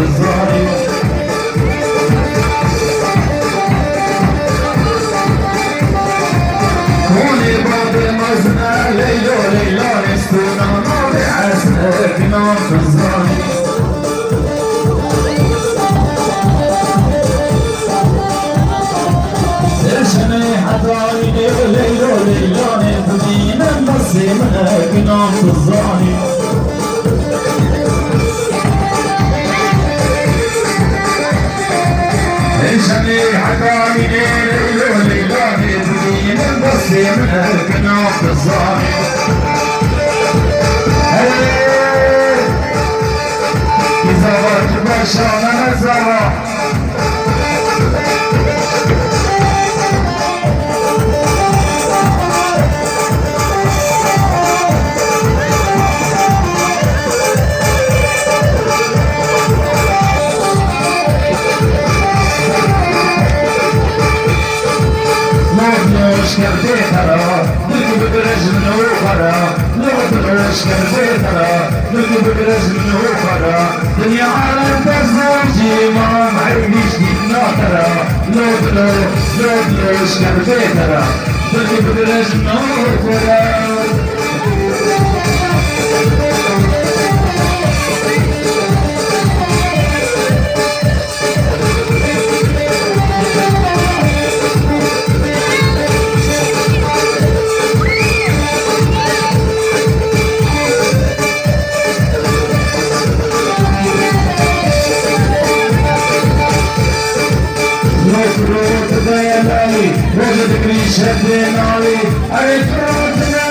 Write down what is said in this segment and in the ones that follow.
الظالم كوني بعد مزنا ليلو ليلو نستونا نور عسلك نور الظالم ارشمي حضاري ليلو ليلو نبنينا نصيمك نور الظالم ارشمي حضاري ليلو ليلو نبنينا نصيمك نور الظالم إذا وجب شانا نزرع كالبيترا نركب برجل نوفرا نغطرش كالبيترا نركب برجل نوفرا دنيا عالم تزوجي ما معينيش ناطرا نغطرش كالبيترا نركب برجل نوفرا روزك لي شدين علي عرفت روزنا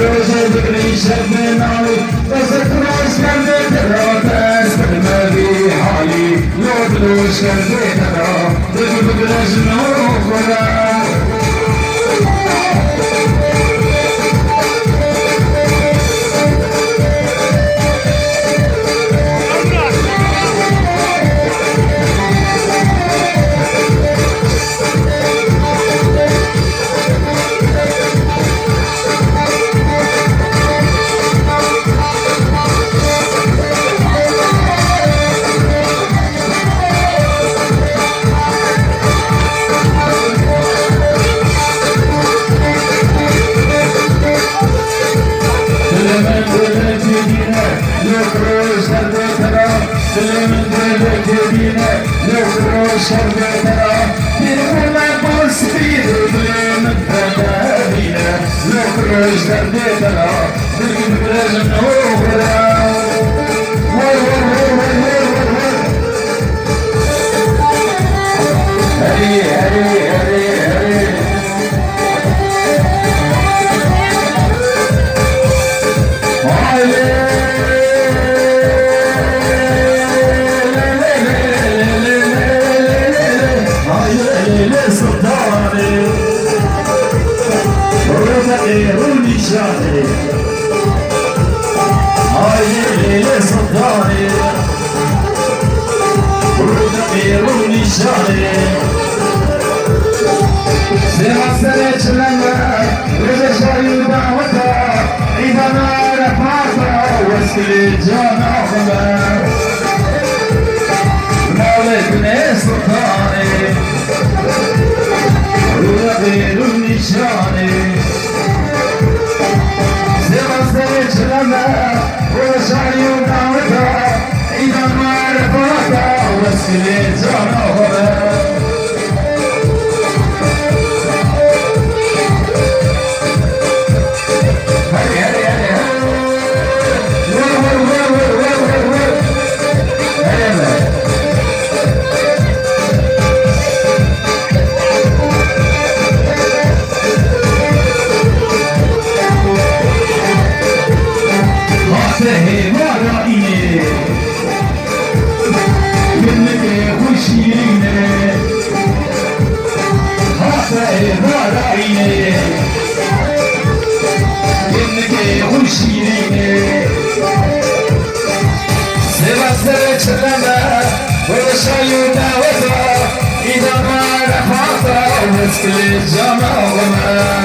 روزك لي شدين علي بسك روز كان بيترا تاسك ما بي حالي لوش كان بيترا تجيب بلاش نوفرا إذا ما رفعت وسكلت جمع وما